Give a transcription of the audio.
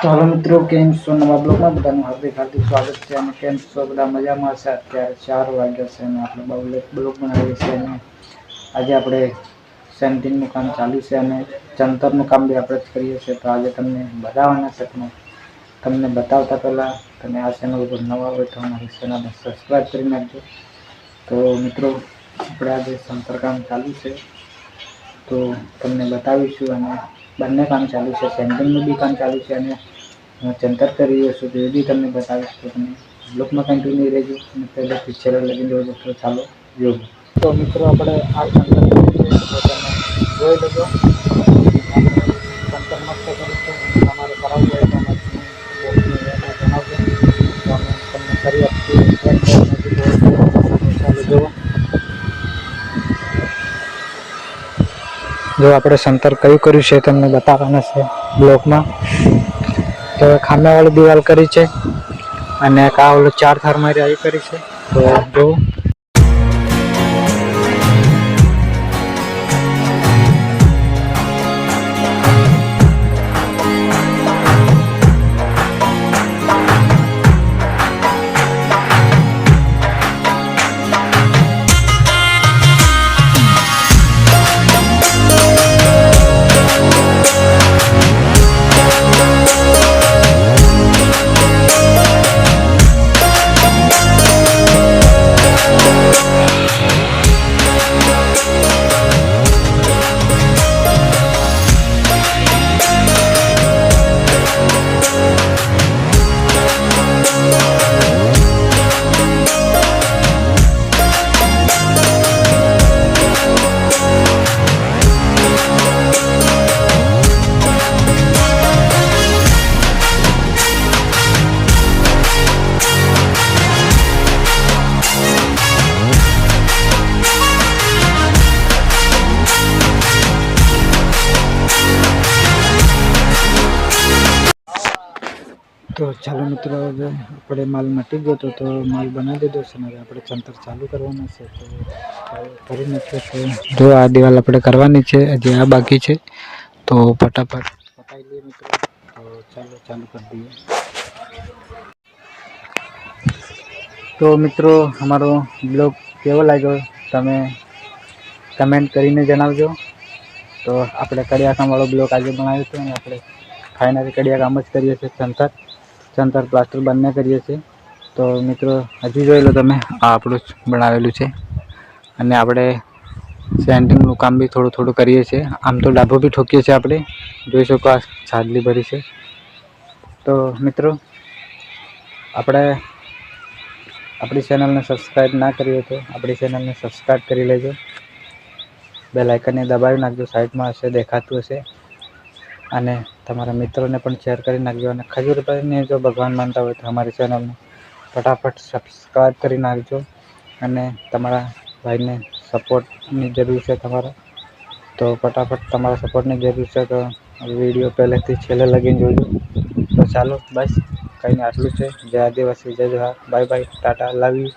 તો હાલો મિત્રો, કેમ છો? નવા બ્લોગમાં બધાનું હાર્દિક હાર્દિક સ્વાગત છે. અને કેમ છો બધા? મજામાં હશે. અત્યારે 4 વાગ્યા છે અને આપણે બ્લોગ બનાવીએ છીએ. અને આજે આપણે સેન્ટિંગનું કામ ચાલુ છે અને ચણતરનું કામ બી આપણે જ કરીએ છીએ. તો આજે તમને બતાવવાના છે. તમને બતાવતા પહેલાં તમે આ ચેનલ ઉપર નવા હોય તો અમારી ચેનલને સબસ્ક્રાઈબ કરી નાખજો. તો મિત્રો, આપણે આજે ચણતર કામ ચાલુ છે તો તમને બતાવીશું. અને બંને કામ ચાલુ છે, સેન્ટિંગનું બી કામ ચાલુ છે અને ચણતર કરી રહ્યો છું તો એ બી તમને બતાવીશ. તો તમે બ્લોગમાં કન્ટિન્યુ રહેજો અને પહેલેથી છેલ્લે લગી જોજો. તો ચાલો જોજો. તો મિત્રો, આપણે આ ચણતર કરીએ છીએ તો તમે જોઈ લેજો. ચણતર મસ્ત કર્યું છે. તમારે કરાવવું હોય તો જણાવજો. તો અમે તમને કરી આપીશું. ચાલો જુઓ. જો આપણે ચણતર કયું કર્યું છે તમને બતાવવાના છે બ્લોકમાં. તો ખાંબાવાળી દિવાલ કરી છે અને આ ઓલો 4 થાર મારી આવી કરી છે. તો જો તો ચાલો મિત્રો, હવે આપણે માલ મટી ગયો તો માલ બનાવી દીધો છે ને હવે આપણે ચણતર ચાલુ કરવાના છે. તો કરી નાખીએ. તો જો આ દિવાલ આપણે કરવાની છે, હજી આ બાકી છે. તો ફટાફટ પતાવી લઈએ મિત્રો. તો ચાલો ચાલુ કરી દઈએ. તો મિત્રો, અમારો બ્લોગ કેવો લાગ્યો તમે કમેન્ટ કરીને જણાવજો. તો આપણે કડિયા કામવાળો બ્લોગ આજે બનાવ્યો હતો અને આપણે ફાઇનલી કડિયા કામ જ કરીએ છીએ. ચણતર પ્લાસ્ટર બંને કરીએ છીએ. તો મિત્રો, હજુ જોઈ લો તમે, આ આપણું જ બનાવેલું છે. અને આપણે સેન્ટિંગનું કામ બી થોડું થોડું કરીએ છીએ. આમ તો ડાભો બી ઠોકીએ છીએ આપણે. જોઈ શકો, આ છાજલી ભરી છે. તો મિત્રો, આપણી ચેનલને સબસ્ક્રાઈબ ના કરી હોય તો આપણી ચેનલને સબસ્ક્રાઈબ કરી લેજો. બેલ આઇકનને દબાવી નાખજો, સાઈડમાં હશે, દેખાતું હશે. અને તમારા મિત્રોને પણ શેર કરી નાખજો. અને ખજૂરભાઈને જો ભગવાન માનતા હોય તો અમારી ચેનલને ફટાફટ સબસ્ક્રાઈબ કરી નાખજો. અને તમારા ભાઈને સપોર્ટની જરૂર છે તો ફટાફટ તમારા સપોર્ટની જરૂર છે. તો વિડીયો પહેલેથી છેલ્લે લગીને જોજો. તો ચાલો, બસ કંઈ નહીં, આટલું છે. જય આદિવાસી, જય johar, bye bye, Tata, love you.